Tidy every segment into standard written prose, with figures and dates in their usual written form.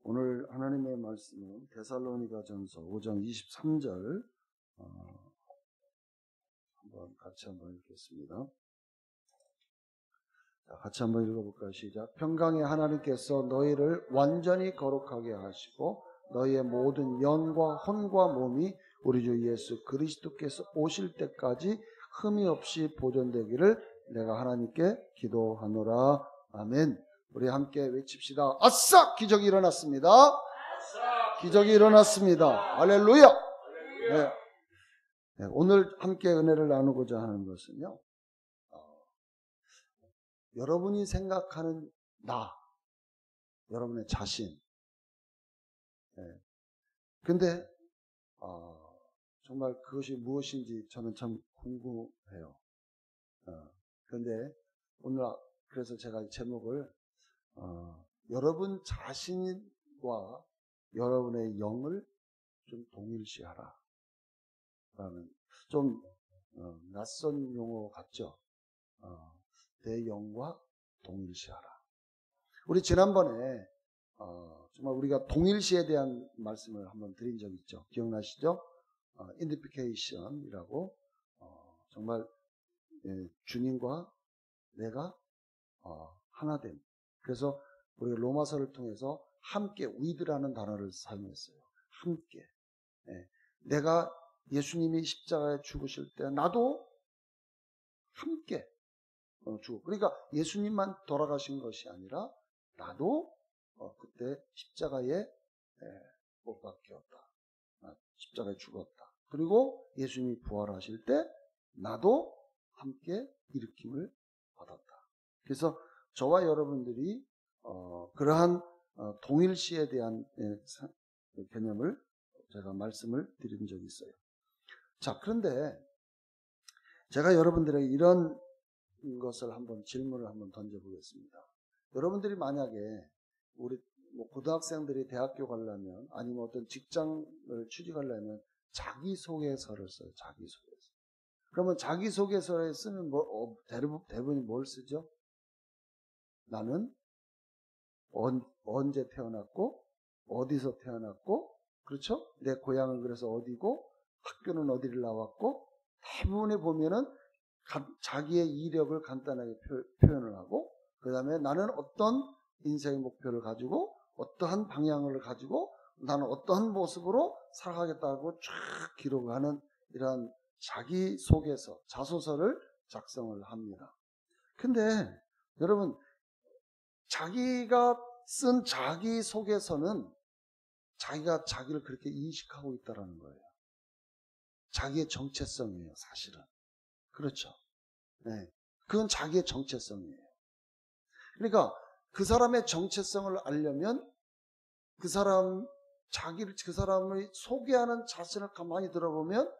오늘 하나님의 말씀은 데살로니가전서 5장 23절 같이 한번 읽겠습니다. 자, 같이 한번 읽어볼까요? 시작. 평강의 하나님께서 너희를 완전히 거룩하게 하시고 너희의 모든 영과 혼과 몸이 우리 주 예수 그리스도께서 오실 때까지 흠이 없이 보존되기를 내가 하나님께 기도하노라. 아멘. 우리 함께 외칩시다. 아싸! 기적이 일어났습니다. 기적이 일어났습니다. 할렐루야. 네. 네, 오늘 함께 은혜를 나누고자 하는 것은요, 여러분이 생각하는 나, 여러분의 자신. 네. 근데 정말 그것이 무엇인지 저는 참 궁금해요. 근데 오늘 그래서 제가 제목을 여러분 자신과 여러분의 영을 좀 동일시하라 라는 좀 낯선 용어 같죠. 내 영과 동일시하라. 우리 지난번에 정말 우리가 동일시에 대한 말씀을 한번 드린 적이 있죠. 기억나시죠? identification이라고 정말 주님과 내가 하나됨. 그래서 우리가 로마서를 통해서 함께 with라는 단어를 사용했어요. 함께. 내가 예수님이 십자가에 죽으실 때 나도 함께 죽고, 그러니까 예수님만 돌아가신 것이 아니라 나도 그때 십자가에 못 박혔다. 십자가에 죽었다. 그리고 예수님이 부활하실 때 나도 함께 일으킴을 받았다. 그래서 저와 여러분들이 그러한 동일시에 대한 개념을 제가 말씀을 드린 적이 있어요. 자, 그런데 제가 여러분들에게 이런 것을 한번 질문을 한번 던져보겠습니다. 여러분들이 만약에 우리 고등학생들이 대학교 가려면 아니면 어떤 직장을 취직하려면 자기소개서를 써요. 자기소개서. 그러면 자기소개서에 쓰면 대부분이 뭘 쓰죠? 나는 언제 태어났고 어디서 태어났고, 그렇죠? 내 고향은 그래서 어디고 학교는 어디를 나왔고, 대부분에 보면은 자기의 이력을 간단하게 표현을 하고, 그 다음에 나는 어떤 인생의 목표를 가지고 어떠한 방향을 가지고 나는 어떠한 모습으로 살아가겠다고 쫙 기록하는 이러한 자기소개서, 자소서를 작성을 합니다. 근데 여러분, 자기가 쓴 자기소개서는 자기가 자기를 그렇게 인식하고 있다는 거예요. 자기의 정체성이에요, 사실은. 그렇죠. 네. 그건 자기의 정체성이에요. 그러니까 그 사람의 정체성을 알려면 그 사람을 소개하는 자신을 가만히 들어보면,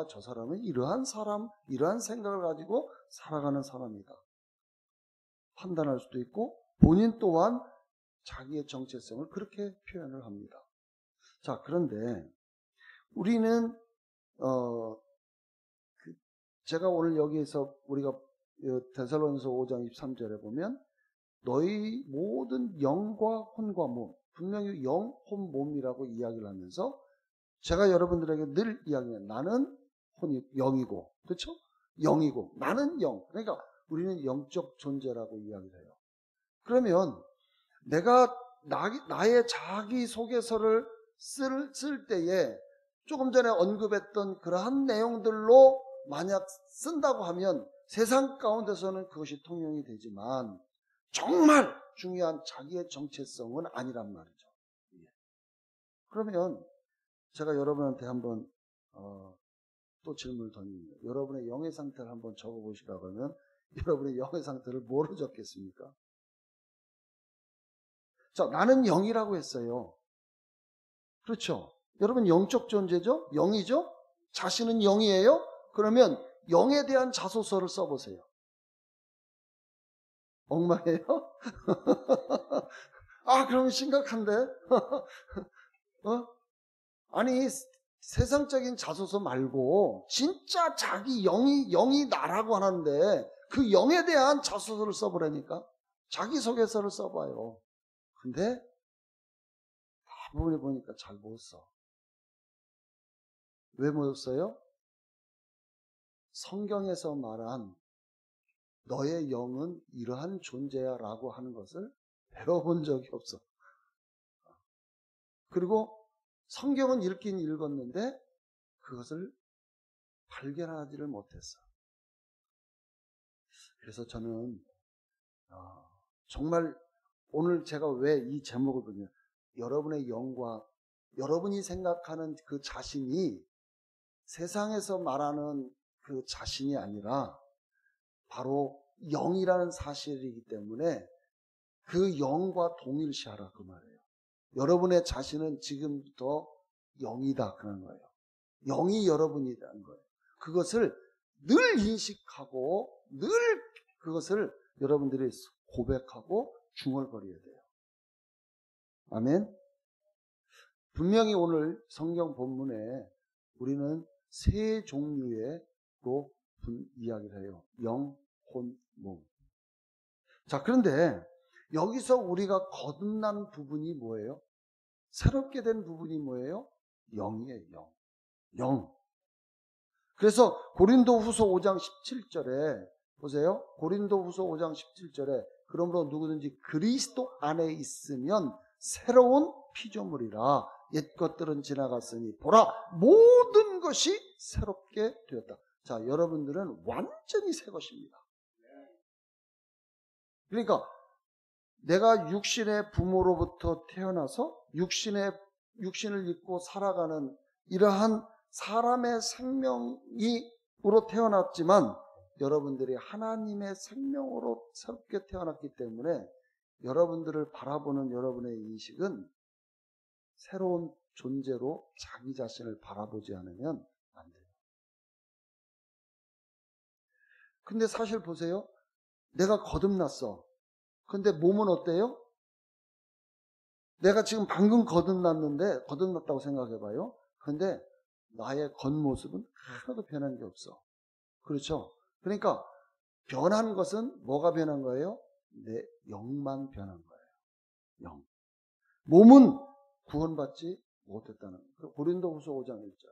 저 사람은 이러한 사람, 이러한 생각을 가지고 살아가는 사람이다. 판단할 수도 있고, 본인 또한 자기의 정체성을 그렇게 표현을 합니다. 자, 그런데 우리는 제가 오늘 여기에서 우리가 데살로니가서 5장 23절에 보면 너희 모든 영과 혼과 몸, 분명히 영, 혼, 몸이라고 이야기를 하면서 제가 여러분들에게 늘 이야기해요. 나는 영이고, 그렇죠? 영이고, 나는 영. 그러니까 우리는 영적 존재라고 이야기를 해요. 그러면 내가 나의 자기소개서를 쓸 때에 조금 전에 언급했던 그러한 내용들로 만약 쓴다고 하면 세상 가운데서는 그것이 통용이 되지만 정말 중요한 자기의 정체성은 아니란 말이죠. 그러면 제가 여러분한테 한번 또 질문을 던집니다. 여러분의 영의 상태를 한번 적어보시라고 하면 여러분의 영의 상태를 뭐로 적겠습니까? 자, 나는 영이라고 했어요. 그렇죠? 여러분 영적 존재죠? 영이죠? 자신은 영이에요? 그러면 영에 대한 자소서를 써보세요. 엉망이에요? 그러면 심각한데? 아니, 세상적인 자소서 말고 진짜 자기 영이 나라고 하는데 그 영에 대한 자소서를 써보라니까. 자기소개서를 써봐요. 근데 부분에 보니까 잘 못 써. 왜 못 써요? 성경에서 말한 너의 영은 이러한 존재야 라고 하는 것을 배워본 적이 없어. 그리고 성경은 읽긴 읽었는데 그것을 발견하지를 못했어. 그래서 저는 정말 오늘 제가 왜 이 제목을 보냐, 여러분의 영과 여러분이 생각하는 그 자신이 세상에서 말하는 그 자신이 아니라 바로 영이라는 사실이기 때문에 그 영과 동일시하라 그 말이에요. 여러분의 자신은 지금부터 영이다 그런 거예요. 영이 여러분이라는 거예요. 그것을 늘 인식하고 늘 그것을 여러분들이 고백하고 중얼거려야 돼요. 아멘. 분명히 오늘 성경 본문에 우리는 세 종류의 로 이야기를 해요. 영, 혼, 몸. 자, 그런데 여기서 우리가 거듭난 부분이 뭐예요? 새롭게 된 부분이 뭐예요? 영이에요. 영. 영. 그래서 고린도후서 5장 17절에 보세요. 고린도후서 5장 17절에 그러므로 누구든지 그리스도 안에 있으면 새로운 피조물이라 옛 것들은 지나갔으니 보라 모든 것이 새롭게 되었다. 자, 여러분들은 완전히 새 것입니다. 그러니까 내가 육신의 부모로부터 태어나서 육신을 입고 살아가는 이러한 사람의 생명으로 태어났지만 여러분들이 하나님의 생명으로 새롭게 태어났기 때문에 여러분들을 바라보는 여러분의 인식은 새로운 존재로 자기 자신을 바라보지 않으면 안 돼요. 근데 사실 보세요. 내가 거듭났어. 근데 몸은 어때요? 내가 지금 방금 거듭났다고 생각해봐요. 근데 나의 겉모습은 하나도 변한 게 없어. 그렇죠? 그러니까 변한 것은 뭐가 변한 거예요? 내 영만 변한 거예요. 영. 몸은 구원받지 못했다는 거예요. 고린도후서 5장 1절.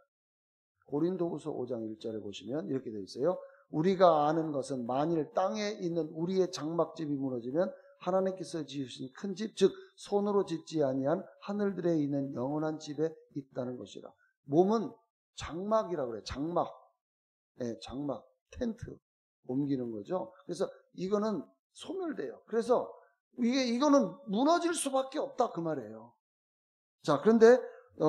고린도후서 5장 1절에 보시면 이렇게 되어 있어요. 우리가 아는 것은 만일 땅에 있는 우리의 장막집이 무너지면 하나님께서 지으신 큰 집, 즉 손으로 짓지 아니한 하늘들에 있는 영원한 집에 있다는 것이라. 몸은 장막이라고 그래요. 장막. 네, 장막. 텐트. 옮기는 거죠. 그래서 이거는 소멸돼요. 그래서 이거는 무너질 수밖에 없다 그 말이에요. 자, 그런데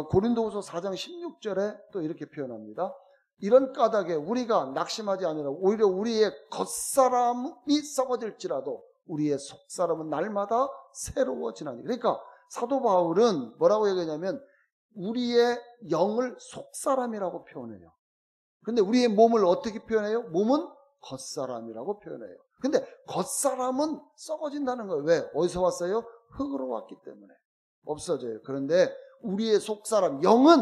고린도후서 4장 16절에 또 이렇게 표현합니다. 이런 까닭에 우리가 낙심하지 아니라 오히려 우리의 겉사람이 썩어질지라도 우리의 속사람은 날마다 새로워지나니. 그러니까 사도 바울은 뭐라고 얘기하냐면 우리의 영을 속사람이라고 표현해요. 근데 우리의 몸을 어떻게 표현해요? 몸은 겉사람이라고 표현해요. 근데 겉사람은 썩어진다는 거예요. 왜? 어디서 왔어요? 흙으로 왔기 때문에 없어져요. 그런데 우리의 속사람, 영은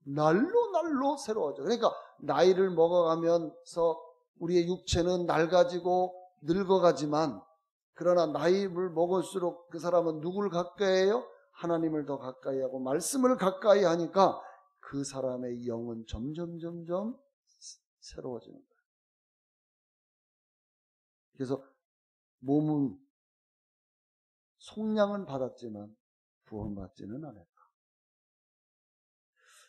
날로 새로워져. 그러니까 나이를 먹어가면서 우리의 육체는 낡아지고 늙어가지만 그러나 나이를 먹을수록 그 사람은 누구를 가까이 해요? 하나님을 더 가까이 하고 말씀을 가까이 하니까 그 사람의 영은 점점 새로워지는 거예요. 그래서 몸은 속량은 받았지만 구원받지는 않았다.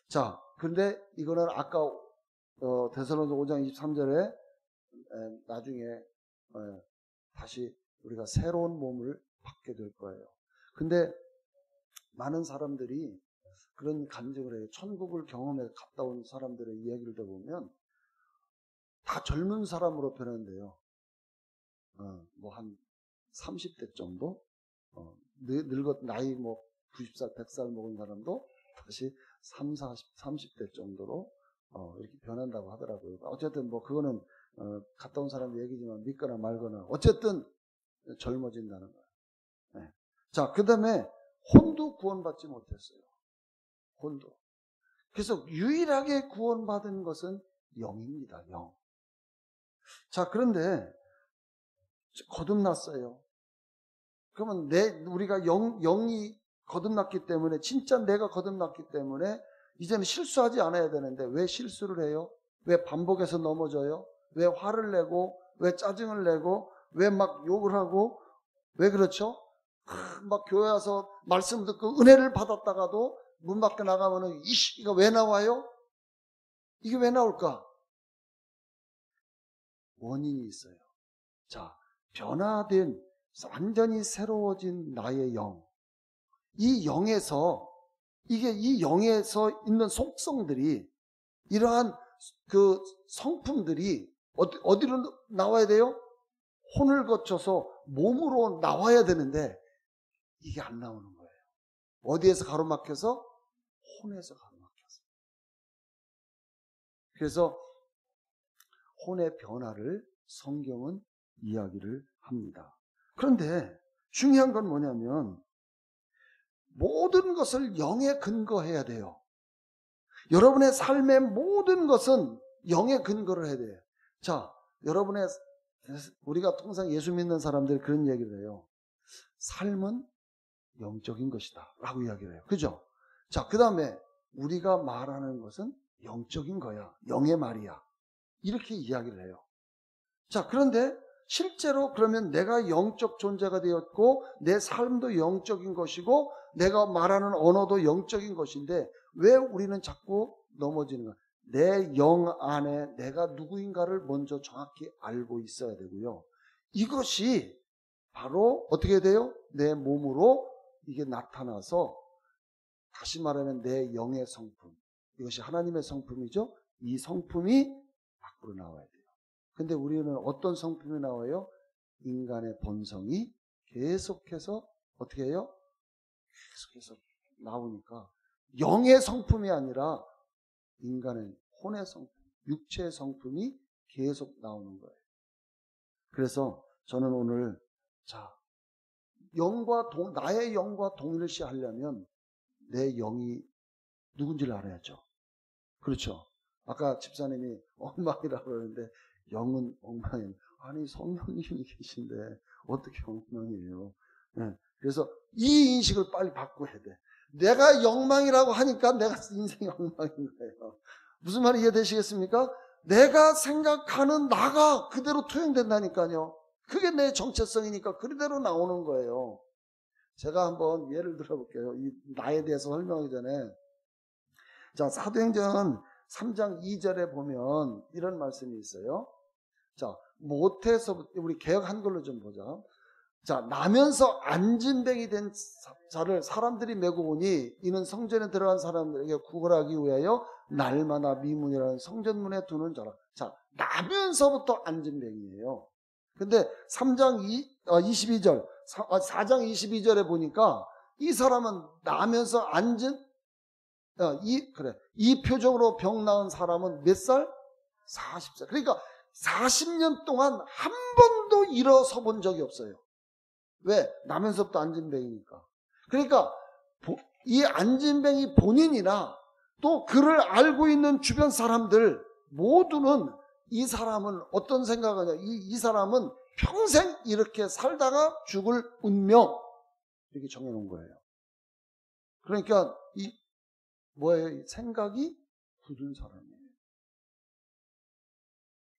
자, 근데 이거는 아까 데살로니가 5장 23절에 나중에 다시 우리가 새로운 몸을 받게 될 거예요. 근데 많은 사람들이 그런 간증을 해요. 천국을 경험해 갔다 온 사람들의 이야기를 들어보면 다 젊은 사람으로 변한대요. 뭐 한 30대 정도? 나이 뭐 90살, 100살 먹은 사람도 다시 30대 정도로 이렇게 변한다고 하더라고요. 어쨌든 뭐 그거는 갔다 온 사람 얘기지만 믿거나 말거나 어쨌든 젊어진다는 거예요. 네. 자, 그 다음에 혼도 구원받지 못했어요. 혼도. 그래서 유일하게 구원받은 것은 영입니다. 영. 자, 그런데 거듭났어요. 그러면 우리가 영이 거듭났기 때문에, 진짜 내가 거듭났기 때문에 이제는 실수하지 않아야 되는데 왜 실수를 해요? 왜 반복해서 넘어져요? 왜 화를 내고, 왜 짜증을 내고, 왜 막 욕을 하고, 왜 그렇죠? 막 교회 와서 말씀 듣고 은혜를 받았다가도 문 밖에 나가면은 이거 왜 나와요? 이게 왜 나올까? 원인이 있어요. 자, 변화된, 완전히 새로워진 나의 영. 이 영에서, 이 영에서 있는 속성들이, 이러한 그 성품들이 어디로 나와야 돼요? 혼을 거쳐서 몸으로 나와야 되는데, 이게 안 나오는 거예요. 어디에서 가로막혀서? 혼에서 가로막혀서. 그래서 혼의 변화를 성경은 이야기를 합니다. 그런데 중요한 건 뭐냐면 모든 것을 영에 근거해야 돼요. 여러분의 삶의 모든 것은 영에 근거를 해야 돼요. 자, 여러분의, 우리가 통상 예수 믿는 사람들이 그런 얘기를 해요. 삶은 영적인 것이다 라고 이야기를 해요. 그죠? 자, 그 다음에 우리가 말하는 것은 영적인 거야. 영의 말이야. 이렇게 이야기를 해요. 자, 그런데 실제로 그러면 내가 영적 존재가 되었고 내 삶도 영적인 것이고 내가 말하는 언어도 영적인 것인데 왜 우리는 자꾸 넘어지는 거야? 내 영 안에 내가 누구인가를 먼저 정확히 알고 있어야 되고요. 이것이 바로 어떻게 돼요? 내 몸으로 이게 나타나서, 다시 말하면 내 영의 성품, 이것이 하나님의 성품이죠. 이 성품이 밖으로 나와야 돼요. 근데 우리는 어떤 성품이 나와요? 인간의 본성이 계속해서 어떻게 해요? 계속해서 나오니까 영의 성품이 아니라 인간의 혼의 성품, 육체의 성품이 계속 나오는 거예요. 그래서 저는 오늘, 자, 나의 영과 동일시 하려면 내 영이 누군지를 알아야죠. 그렇죠. 아까 집사님이 엉망이라고 그러는데 영은 엉망이에요. 아니, 성령님이 계신데 어떻게 엉망이에요? 네. 그래서 이 인식을 빨리 바꿔야 돼. 내가 영망이라고 하니까 내가 인생이 엉망인 거예요. 무슨 말이 이해되시겠습니까? 내가 생각하는 나가 그대로 투영된다니까요. 그게 내 정체성이니까 그대로 나오는 거예요. 제가 한번 예를 들어볼게요. 이 나에 대해서 설명하기 전에. 자, 사도행전 3장 2절에 보면 이런 말씀이 있어요. 자, 모태에서, 우리 개역 한글로 좀 보자. 자, 나면서 안진뱅이 된 자를 사람들이 메고 오니 이는 성전에 들어간 사람들에게 구걸하기 위하여 날마다 미문이라는 성전문에 두는 자라. 자, 나면서부터 안진뱅이에요. 근데 4장 22절에 보니까 이 사람은 나면서 이 표적으로 병 나은 사람은 몇 살? 40살. 그러니까 40년 동안 한 번도 일어서 본 적이 없어요. 왜? 나면서부터 안진뱅이니까. 그러니까 이 안진뱅이 본인이나 또 그를 알고 있는 주변 사람들 모두는 이 사람은 어떤 생각을 하냐. 이 사람은 평생 이렇게 살다가 죽을 운명, 이렇게 정해놓은 거예요. 그러니까 뭐예요? 생각이 굳은 사람이에요.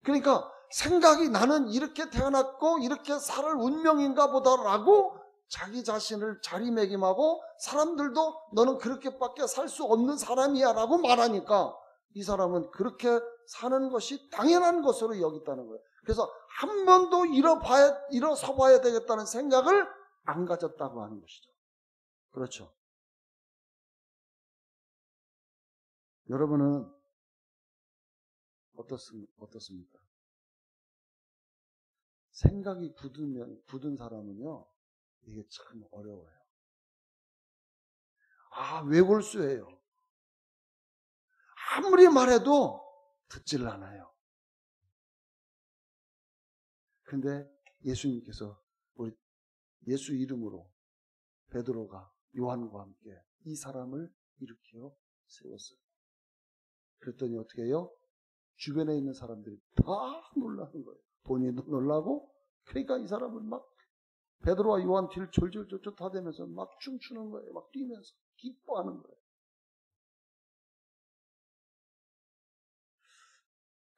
그러니까 생각이 나는 이렇게 태어났고 이렇게 살 운명인가 보다라고 자기 자신을 자리매김하고 사람들도 너는 그렇게밖에 살 수 없는 사람이야 라고 말하니까 이 사람은 그렇게 사는 것이 당연한 것으로 여겼다는 거예요. 그래서 한 번도 일어서 봐야 되겠다는 생각을 안 가졌다고 하는 것이죠. 그렇죠. 여러분은 어떻습니까? 생각이 굳은 사람은요, 이게 참 어려워요. 외골수예요. 아무리 말해도 듣질 않아요. 근데 예수님께서 우리 예수 이름으로 베드로가 요한과 함께 이 사람을 일으켜 세웠어요. 그랬더니 어떻게 해요? 주변에 있는 사람들이 다 놀라는 거예요. 본인도 놀라고, 그러니까 이 사람은 막 베드로와 요한 뒤를 졸졸 쫓아다니면서 막 춤추는 거예요. 막 뛰면서 기뻐하는 거예요.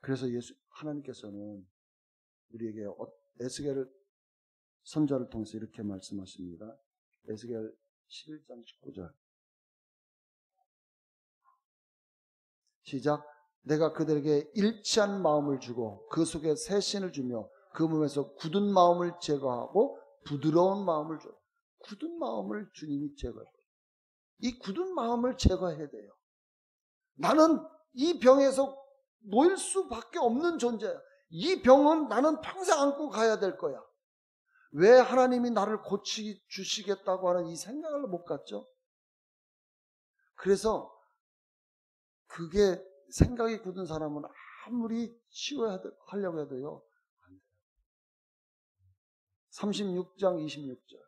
그래서 하나님께서는 우리에게 에스겔을 선자를 통해서 이렇게 말씀하십니다. 에스겔 11장 19절 시작. 내가 그들에게 일치한 마음을 주고 그 속에 새 신을 주며 그 몸에서 굳은 마음을 제거하고 부드러운 마음을 줘. 굳은 마음을 주님이 제거해요. 이 굳은 마음을 제거해야 돼요. 나는 이 병에서 놓일 수밖에 없는 존재야. 이 병은 나는 평생 안고 가야 될 거야. 왜 하나님이 나를 고치주시겠다고 하는 이 생각을 못 갖죠? 그래서 그게 생각이 굳은 사람은 아무리 치유하려고 해도요, 안 돼요. 36장 26절.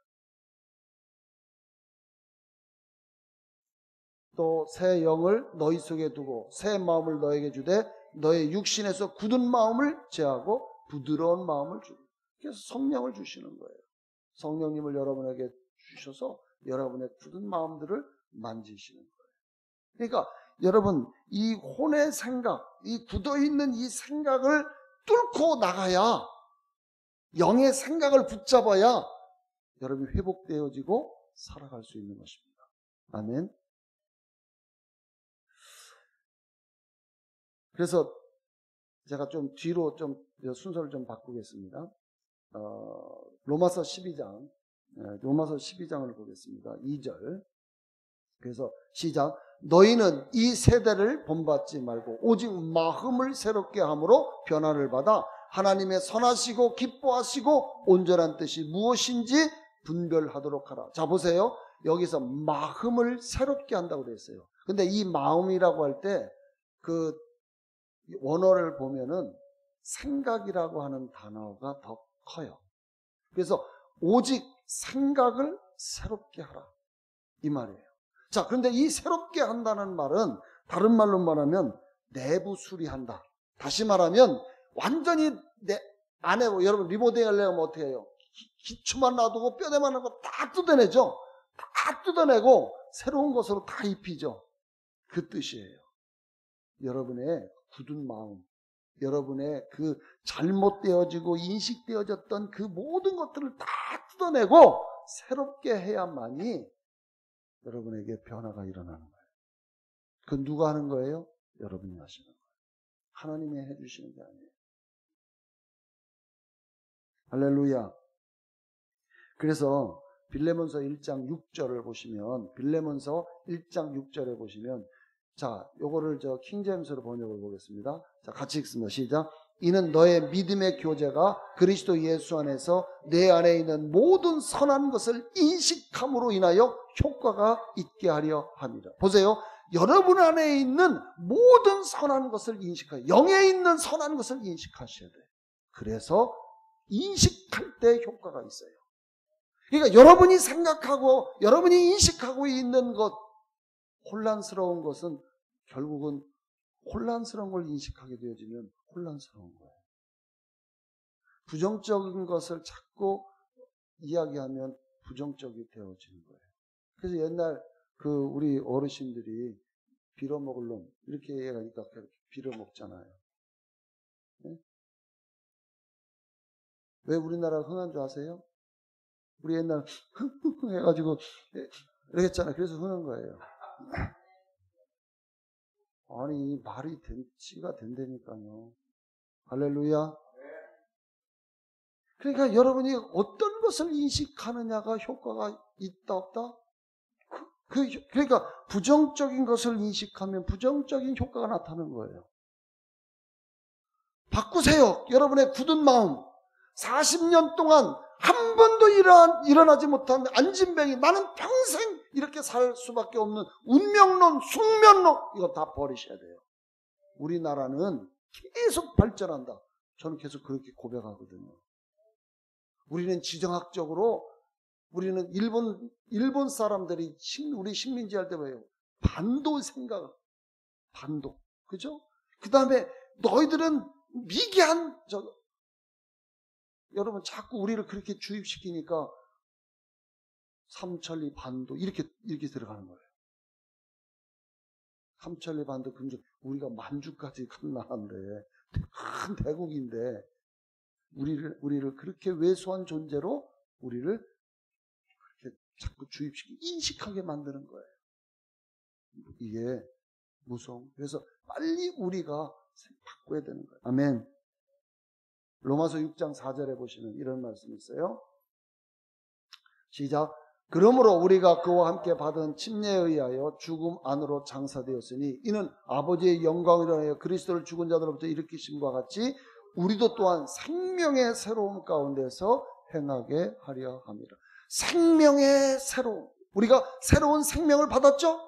또 새 영을 너희 속에 두고 새 마음을 너에게 주되 너의 육신에서 굳은 마음을 제하고 부드러운 마음을 주고. 그래서 성령을 주시는 거예요. 성령님을 여러분에게 주셔서 여러분의 굳은 마음들을 만지시는 거예요. 그러니까 여러분, 이 혼의 생각, 이 굳어있는 이 생각을 뚫고 나가야, 영의 생각을 붙잡아야 여러분이 회복되어지고 살아갈 수 있는 것입니다. 아멘. 그래서 제가 좀 뒤로 좀 순서를 좀 바꾸겠습니다. 로마서 12장, 로마서 12장을 보겠습니다. 2절. 그래서 시작. 너희는 이 세대를 본받지 말고 오직 마음을 새롭게 함으로 변화를 받아 하나님의 선하시고 기뻐하시고 온전한 뜻이 무엇인지 분별하도록 하라. 자, 보세요. 여기서 마음을 새롭게 한다고 그랬어요. 근데 이 마음이라고 할 때 그 원어를 보면은 생각이라고 하는 단어가 더 커요. 그래서 오직 생각을 새롭게 하라, 이 말이에요. 자, 그런데 이 새롭게 한다는 말은 다른 말로 말하면 내부 수리한다. 다시 말하면 완전히 내 안에, 여러분 리모델링 하려면 어떻게 해요? 기초만 놔두고 뼈대만 하고 다 뜯어내죠. 다 뜯어내고 새로운 것으로 다 입히죠. 그 뜻이에요. 여러분의 굳은 마음, 여러분의 그 잘못되어지고 인식되어졌던 그 모든 것들을 다 뜯어내고 새롭게 해야만이 여러분에게 변화가 일어나는 거예요. 그건 누가 하는 거예요? 여러분이 하시는 거예요. 하나님이 해주시는 게 아니에요. 할렐루야. 그래서 빌레몬서 1장 6절을 보시면, 빌레몬서 1장 6절에 보시면, 자, 요거를 킹제임스로 번역을 보겠습니다. 자, 같이 읽습니다. 시작. 이는 너의 믿음의 교제가 그리스도 예수 안에서 내 안에 있는 모든 선한 것을 인식함으로 인하여 효과가 있게 하려 합니다. 보세요. 여러분 안에 있는 모든 선한 것을 인식하여, 영에 있는 선한 것을 인식하셔야 돼요. 그래서 인식할 때 효과가 있어요. 그러니까 여러분이 생각하고 여러분이 인식하고 있는 것, 혼란스러운 것은 결국은 혼란스러운 걸 인식하게 되어지면 혼란스러운 거예요. 부정적인 것을 자꾸 이야기하면 부정적이 되어지는 거예요. 그래서 옛날 우리 어르신들이 빌어먹을 놈 이렇게 얘기하니까 빌어먹잖아요. 네? 왜 우리나라가 흥한 줄 아세요? 우리 옛날 흥 해가지고 이렇게 했잖아요. 그래서 흥한 거예요. 아니, 말이 치가 된다니까요. 할렐루야. 그러니까 여러분이 어떤 것을 인식하느냐가 효과가 있다 없다? 그러니까 부정적인 것을 인식하면 부정적인 효과가 나타나는 거예요. 바꾸세요. 여러분의 굳은 마음. 40년 동안 한 번도 일어나지 못한 안진뱅이, 나는 평생 이렇게 살 수밖에 없는 운명론, 숙면론, 이거 다 버리셔야 돼요. 우리나라는 계속 발전한다. 저는 계속 그렇게 고백하거든요. 우리는 지정학적으로, 우리는 일본 사람들이 우리 식민지 할 때 뭐예요? 반도 생각, 반도. 그죠? 그 다음에 너희들은 미개한, 여러분 자꾸 우리를 그렇게 주입시키니까 삼천리 반도 이렇게 들어가는 거예요. 삼천리 반도 금주 우리가 만주까지 간 나라인데 큰 대국인데 우리를 그렇게 왜소한 존재로 우리를 그렇게 자꾸 주입시키고 인식하게 만드는 거예요. 이게 무서운. 그래서 빨리 우리가 바꿔야 되는 거예요. 아멘. 로마서 6장 4절에 보시면 이런 말씀이 있어요. 시작. 그러므로 우리가 그와 함께 받은 침례에 의하여 죽음 안으로 장사되었으니 이는 아버지의 영광을 위하여 그리스도를 죽은 자들로부터 일으키심과 같이 우리도 또한 생명의 새로움 가운데서 행하게 하려 합니다. 생명의 새로움. 우리가 새로운 생명을 받았죠?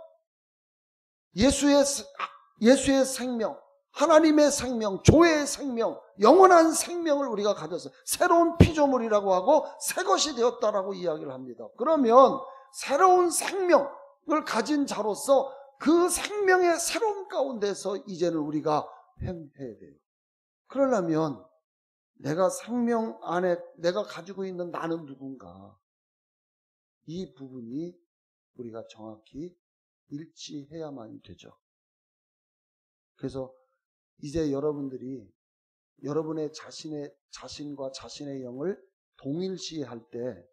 예수의 생명, 하나님의 생명, 교회의 생명, 영원한 생명을 우리가 가졌어요. 새로운 피조물이라고 하고 새 것이 되었다라고 이야기를 합니다. 그러면 새로운 생명을 가진 자로서 그 생명의 새로운 가운데서 이제는 우리가 행해야 돼요. 그러려면 내가 생명 안에 내가 가지고 있는 나는 누군가, 이 부분이 우리가 정확히 일치해야만 되죠. 그래서 이제 여러분들이 여러분의 자신과 자신의 영을 동일시할 때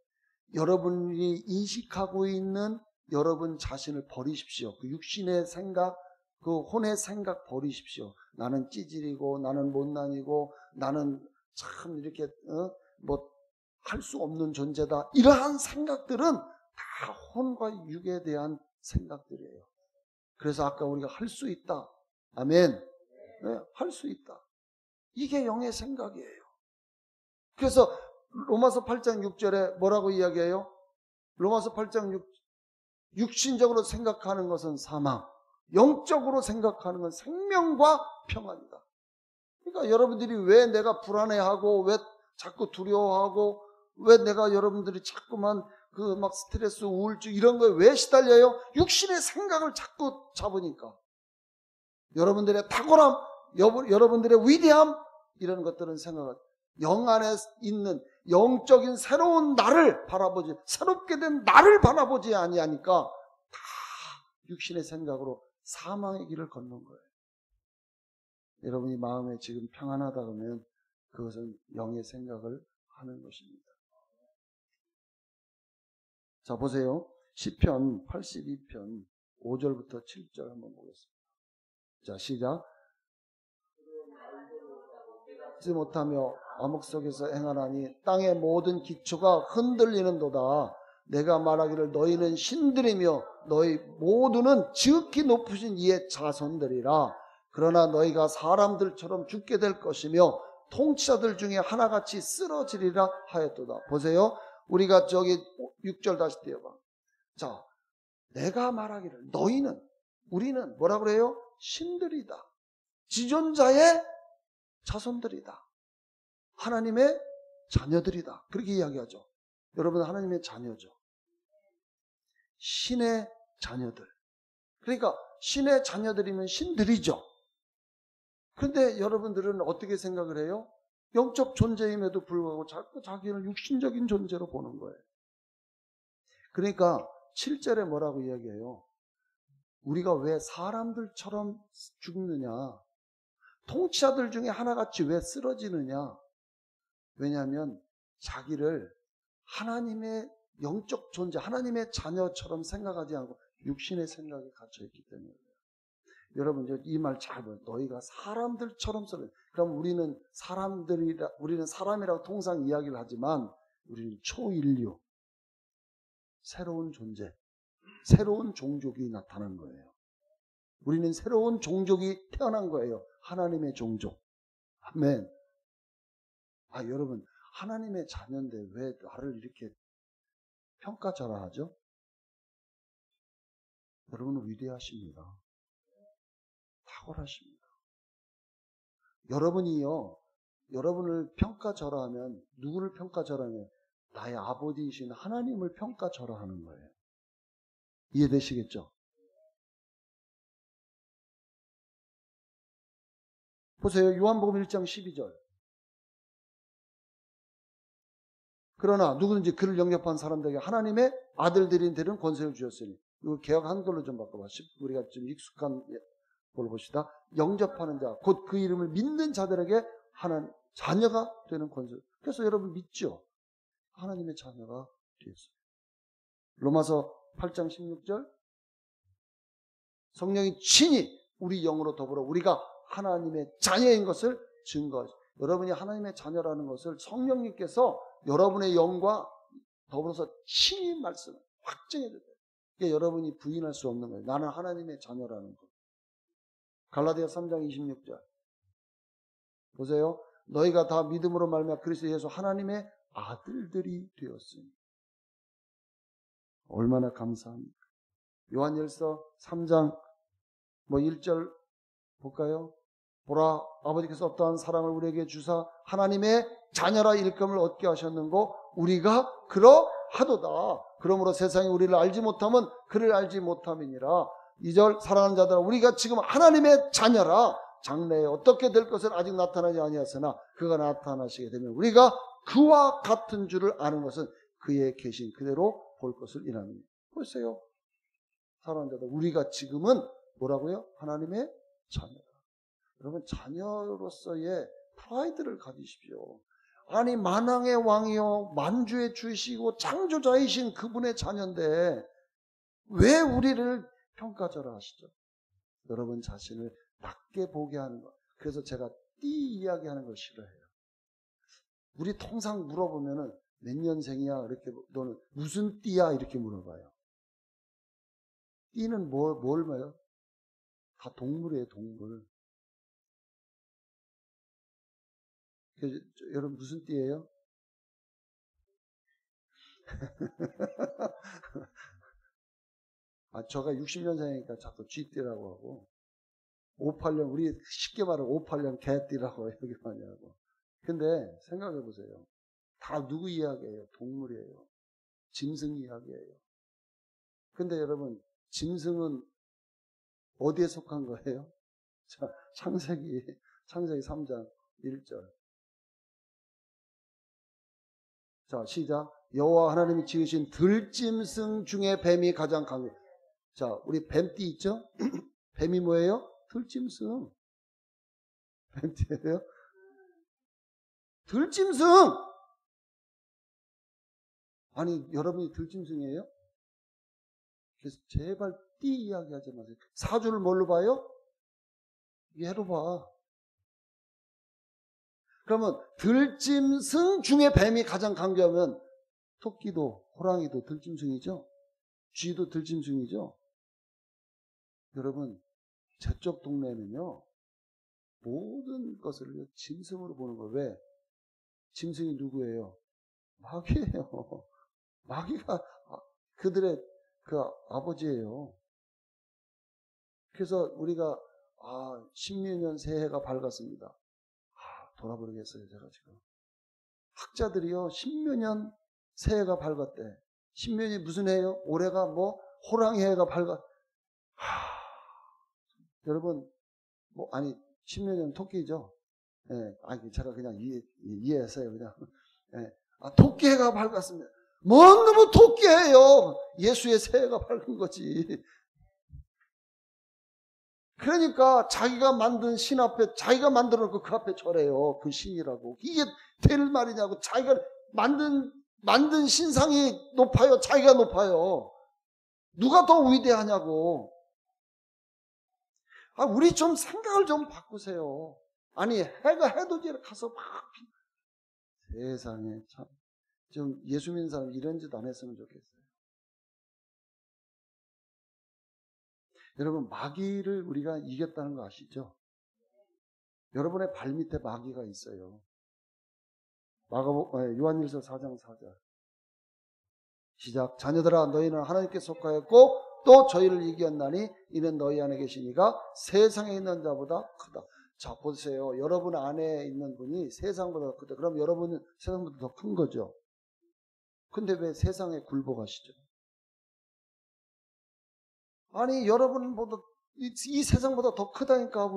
여러분이 인식하고 있는 여러분 자신을 버리십시오. 그 육신의 생각, 그 혼의 생각 버리십시오. 나는 찌질이고 나는 못난이고 나는 참 이렇게 할 수 없는 존재다. 이러한 생각들은 다 혼과 육에 대한 생각들이에요. 그래서 아까 우리가 할 수 있다. 아멘. 네, 할 수 있다. 이게 영의 생각이에요. 그래서 로마서 8장 6절에 뭐라고 이야기해요? 로마서 8장 6 육신적으로 생각하는 것은 사망, 영적으로 생각하는 건 생명과 평안이다. 그러니까 여러분들이 왜 내가 불안해하고 왜 자꾸 두려워하고 왜 내가 여러분들이 자꾸만 그 막 스트레스, 우울증 이런 거에 왜 시달려요? 육신의 생각을 자꾸 잡으니까. 여러분들의 탁월함, 여러분들의 위대함 이런 것들은 생각을 영 안에 있는 영적인 새로운 나를 바라보지, 새롭게 된 나를 바라보지 아니하니까 다 육신의 생각으로 사망의 길을 걷는 거예요. 여러분이 마음에 지금 평안하다 그러면 그것은 영의 생각을 하는 것입니다. 자, 보세요. 시편 82편 5절부터 7절 한번 보겠습니다. 자, 시작. 지 못하며 암흑 속에서 행하나니 땅의 모든 기초가 흔들리는도다. 내가 말하기를 너희는 신들이며 너희 모두는 지극히 높으신 이의 자손들이라. 그러나 너희가 사람들처럼 죽게 될 것이며 통치자들 중에 하나같이 쓰러지리라 하였도다. 보세요. 우리가 저기 6절 다시 띄워봐. 자, 내가 말하기를 너희는, 우리는 뭐라 그래요? 신들이다. 지존자의 자손들이다. 하나님의 자녀들이다. 그렇게 이야기하죠. 여러분 하나님의 자녀죠. 신의 자녀들. 그러니까 신의 자녀들이면 신들이죠. 그런데 여러분들은 어떻게 생각을 해요? 영적 존재임에도 불구하고 자꾸 자기를 육신적인 존재로 보는 거예요. 그러니까 7절에 뭐라고 이야기해요? 우리가 왜 사람들처럼 죽느냐? 통치자들 중에 하나같이 왜 쓰러지느냐? 왜냐하면 자기를 하나님의 영적 존재, 하나님의 자녀처럼 생각하지 않고 육신의 생각에 갇혀있기 때문에. 여러분 이 말 잘 봐요. 너희가 사람들처럼 쓰러. 그럼 우리는 사람이라고 통상 이야기를 하지만 우리는 초인류, 새로운 존재, 새로운 종족이 나타난 거예요. 우리는 새로운 종족이 태어난 거예요. 하나님의 종족. 아멘. 여러분 하나님의 자녀인데 왜 나를 이렇게 평가절하하죠? 여러분은 위대하십니다. 탁월하십니다. 여러분을 평가절하하면 누구를 평가절하하면 나의 아버지이신 하나님을 평가절하하는 거예요. 이해되시겠죠? 보세요. 요한복음 1장 12절. 그러나 누구든지 그를 영접한 사람들에게 하나님의 아들들이 되는 권세를 주셨으니, 이거 개역 한글로 좀 바꿔봐. 우리가 좀 익숙한 걸 봅시다. 영접하는 자, 곧 그 이름을 믿는 자들에게 하나님 자녀가 되는 권세. 그래서 여러분 믿죠? 하나님의 자녀가 되었어요. 로마서 8장 16절, 성령이 친히 우리 영으로 더불어 우리가 하나님의 자녀인 것을 증거하죠. 여러분이 하나님의 자녀라는 것을 성령님께서 여러분의 영과 더불어서 친히 말씀 확증해 줘요. 그게 여러분이 부인할 수 없는 거예요. 나는 하나님의 자녀라는 거. 갈라디아 3장 26절 보세요. 너희가 다 믿음으로 말미암아 그리스도 예수 하나님의 아들들이 되었으니. 얼마나 감사합니까? 요한일서 3장 1절 볼까요? 보라, 아버지께서 어떠한 사랑을 우리에게 주사 하나님의 자녀라 일감을 얻게 하셨는고 우리가 그러하도다. 그러므로 세상이 우리를 알지 못하면 그를 알지 못함이니라. 2절, 사랑하는 자들아, 우리가 지금 하나님의 자녀라. 장래에 어떻게 될 것은 아직 나타나지 아니하으나 그가 나타나시게 되면 우리가 그와 같은 줄을 아는 것은 그의 계신 그대로 볼 것을 인하느니라. 보세요. 사랑하는 자들, 우리가 지금은 뭐라고요? 하나님의 자녀다. 여러분, 자녀로서의 프라이드를 가지십시오. 아니, 만왕의 왕이요 만주의 주이시고 창조자이신 그분의 자녀인데 왜 우리를 평가절하 하시죠? 여러분 자신을 낮게 보게 하는 것. 그래서 제가 띠 이야기하는 걸 싫어해요. 우리 통상 물어보면은 몇 년생이야? 이렇게, 너는 무슨 띠야? 이렇게 물어봐요. 띠는 뭘 봐요? 다 동물이에요, 동물. 여러분 무슨 띠예요? 저가 60년생이니까 자꾸 쥐띠라고 하고 58년, 우리 쉽게 말하면 58년 개띠라고 이렇게 많이 하고. 근데 생각해 보세요. 다 누구 이야기예요? 동물이에요. 짐승 이야기예요. 근데 여러분, 짐승은 어디에 속한 거예요? 자, 창세기 3장 1절. 자, 시작. 여호와 하나님이 지으신 들짐승 중에 뱀이 가장 강해. 자, 우리 뱀띠 있죠? 뱀이 뭐예요? 들짐승. 뱀띠예요? 들짐승! 아니, 여러분이 들짐승이에요? 그래서 제발 띠 이야기하지 마세요. 사주를 뭘로 봐요? 얘로 봐. 그러면 들짐승 중에 뱀이 가장 강조하면 토끼도 호랑이도 들짐승이죠. 쥐도 들짐승이죠. 여러분, 저쪽 동네는요 모든 것을 짐승으로 보는 거예요. 왜? 짐승이 누구예요? 마귀예요. 마귀가 그들의 그 아버지예요. 그래서 우리가 신묘년 새해가 밝았습니다. 돌아버리겠어요, 제가 지금. 학자들이요, 신묘년 새해가 밝았대. 신묘년이 무슨 해예요? 올해가 호랑이 해가 밝았. 여러분, 신묘년 토끼죠? 예, 제가 그냥 이해했어요, 그냥. 예. 토끼 해가 밝았습니다. 뭔 놈의 토끼예요? 예수의 새해가 밝은 거지. 그러니까 자기가 만든 신 앞에, 자기가 만들어 놓고 그 앞에 절해요. 그 신이라고. 이게 될 말이냐고. 자기가 만든 신상이 높아요? 자기가 높아요? 누가 더 위대하냐고. 우리 좀 생각을 좀 바꾸세요. 아니, 해가 해돋이에 가서 막, 세상에 참. 좀 예수 믿는 사람 이런 짓 안 했으면 좋겠어요. 여러분, 마귀를 우리가 이겼다는 거 아시죠? 여러분의 발밑에 마귀가 있어요. 요한일서 4장 4절. 시작. 자녀들아, 너희는 하나님께 속하였고 또 저희를 이겼나니 이는 너희 안에 계신 이가 세상에 있는 자보다 크다. 자, 보세요. 여러분 안에 있는 분이 세상보다 크다. 그럼 여러분은 세상보다 더 큰 거죠. 근데 왜 세상에 굴복하시죠? 아니, 여러분보다 이 세상보다 더 크다니까.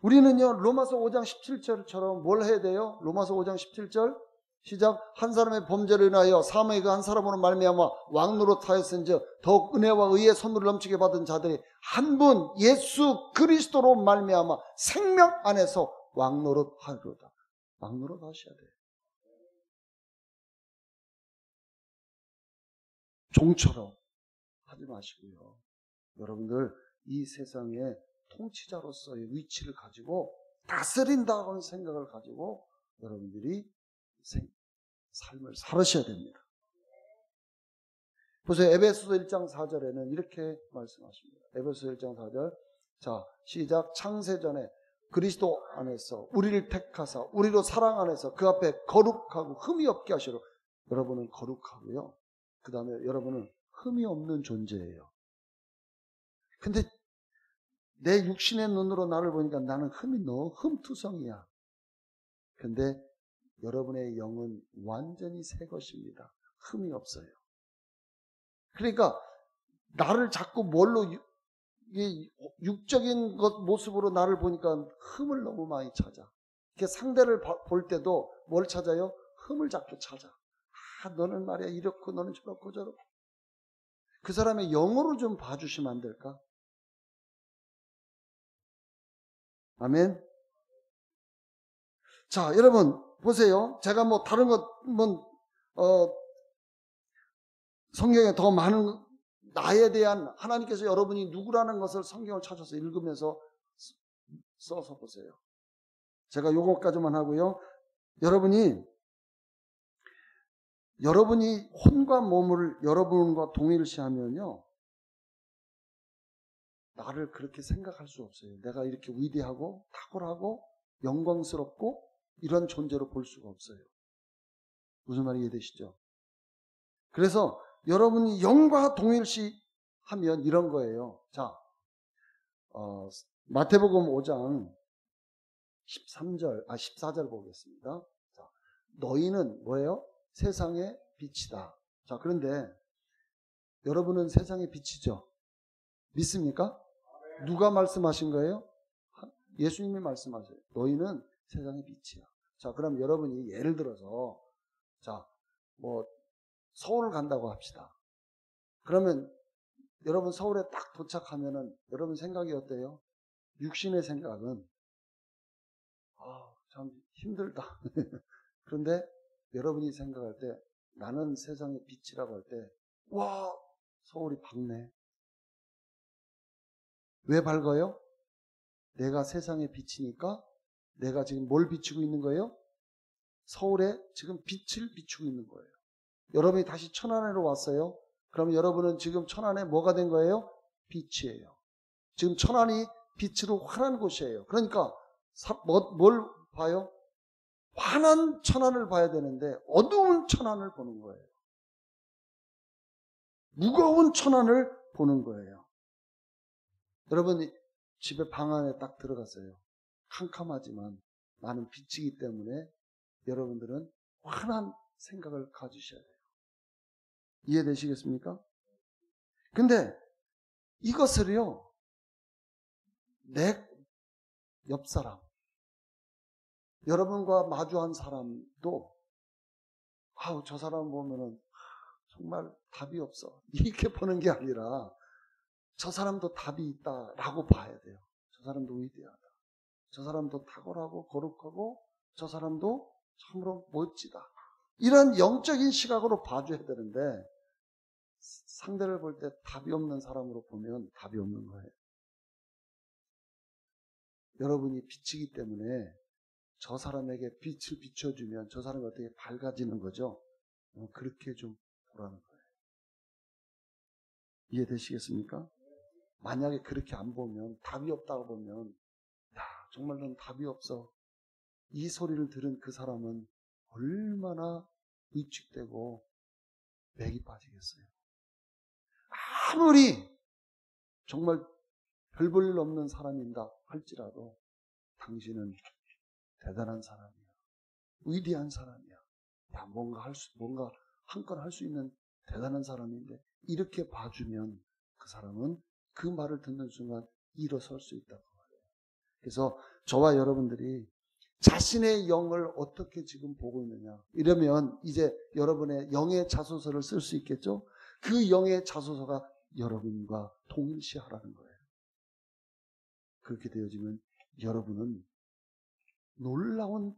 우리는요, 로마서 5장 17절처럼 뭘 해야 돼요? 로마서 5장 17절 시작. 한 사람의 범죄를 인하여 사망의 그 한 사람으로 말미암아 왕노릇 하였은즉 더욱 은혜와 의의 선물을 넘치게 받은 자들이 한 분 예수 그리스도로 말미암아 생명 안에서 왕노릇 하리로다. 왕노릇 하셔야 돼요. 종처럼 하지 마시고요. 여러분들 이 세상의 통치자로서의 위치를 가지고 다스린다는 생각을 가지고 여러분들이 삶을 살으셔야 됩니다. 보세요. 에베소서 1장 4절에는 이렇게 말씀하십니다. 에베소서 1장 4절. 자, 시작. 창세전에 그리스도 안에서 우리를 택하사 우리로 사랑 안에서 그 앞에 거룩하고 흠이 없게 하시려. 여러분은 거룩하고요. 그 다음에 여러분은 흠이 없는 존재예요. 근데 내 육신의 눈으로 나를 보니까 나는 흠투성이야. 근데 여러분의 영은 완전히 새 것입니다. 흠이 없어요. 그러니까 나를 자꾸 뭘로 육적인 모습으로 나를 보니까 흠을 너무 많이 찾아. 이렇게 상대를 볼 때도 뭘 찾아요? 흠을 자꾸 찾아. 너는 말이야 이렇고 너는 저렇고 저렇고. 그 사람의 영어로 좀 봐주시면 안 될까? 아멘. 자, 여러분 보세요. 제가 뭐 다른 것 성경에 더 많은 나에 대한 하나님께서 여러분이 누구라는 것을 성경을 찾아서 읽으면서 써서 보세요. 제가 요것까지만 하고요. 여러분이 혼과 몸을 여러분과 동일시하면요. 나를 그렇게 생각할 수 없어요. 내가 이렇게 위대하고 탁월하고 영광스럽고 이런 존재로 볼 수가 없어요. 무슨 말이 이해되시죠? 그래서 여러분이 영과 동일시하면 이런 거예요. 자, 마태복음 5장 14절 보겠습니다. 자, 너희는 뭐예요? 세상의 빛이다. 자, 그런데 여러분은 세상의 빛이죠? 믿습니까? 누가 말씀하신 거예요? 예수님이 말씀하세요. 너희는 세상의 빛이야. 자, 그럼 여러분이 예를 들어서 자, 뭐 서울 간다고 합시다. 그러면 여러분 서울에 딱 도착하면은 여러분 생각이 어때요? 육신의 생각은 참 힘들다. 그런데 여러분이 생각할 때 나는 세상의 빛이라고 할 때 와, 서울이 밝네. 왜 밝아요? 내가 세상의 빛이니까 내가 지금 뭘 비추고 있는 거예요? 서울에 지금 빛을 비추고 있는 거예요. 여러분이 다시 천안으로 왔어요. 그럼 여러분은 지금 천안에 뭐가 된 거예요? 빛이에요. 지금 천안이 빛으로 환한 곳이에요. 그러니까 뭘 봐요? 환한 천안을 봐야 되는데 어두운 천안을 보는 거예요. 무거운 천안을 보는 거예요. 여러분 집에 방 안에 딱 들어갔어요. 캄캄하지만 나는 빛이기 때문에 여러분들은 환한 생각을 가지셔야 돼요. 이해되시겠습니까? 근데 이것을요, 내 옆 사람, 여러분과 마주한 사람도 저 사람 보면은 정말 답이 없어. 이렇게 보는 게 아니라 저 사람도 답이 있다라고 봐야 돼요. 저 사람도 위대하다. 저 사람도 탁월하고 거룩하고 저 사람도 참으로 멋지다. 이런 영적인 시각으로 봐줘야 되는데 상대를 볼 때 답이 없는 사람으로 보면 답이 없는 거예요. 여러분이 빛이기 때문에 저 사람에게 빛을 비춰주면 저 사람이 어떻게 밝아지는 거죠? 그렇게 좀 보라는 거예요. 이해되시겠습니까? 만약에 그렇게 안 보면 답이 없다고 보면 정말 넌 답이 없어. 이 소리를 들은 그 사람은 얼마나 위축되고 맥이 빠지겠어요. 아무리 정말 별 볼 일 없는 사람인다 할지라도 당신은 대단한 사람이야. 위대한 사람이야. 뭔가 한 건 할 수 있는 대단한 사람인데 이렇게 봐주면 그 사람은 그 말을 듣는 순간 일어설 수 있다고 말해요. 그래서 저와 여러분들이 자신의 영을 어떻게 지금 보고 있느냐. 이러면 이제 여러분의 영의 자소서를 쓸 수 있겠죠? 그 영의 자소서가 여러분과 동일시하라는 거예요. 그렇게 되어지면 여러분은 놀라운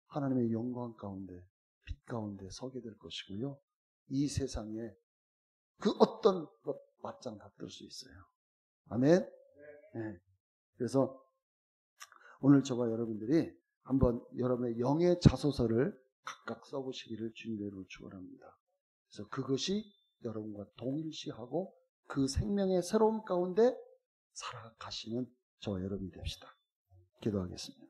하나님의 영광 가운데, 빛 가운데 서게 될 것이고요. 이 세상에 그 어떤 것 맞짱 다 뜰 수 있어요. 아멘? 네. 그래서 오늘 저와 여러분들이 한번 여러분의 영의 자소서를 각각 써보시기를 주님의 이름으로 축원합니다. 그래서 그것이 여러분과 동일시하고 그 생명의 새로움 가운데 살아가시는 저와 여러분이 됩시다. 기도하겠습니다.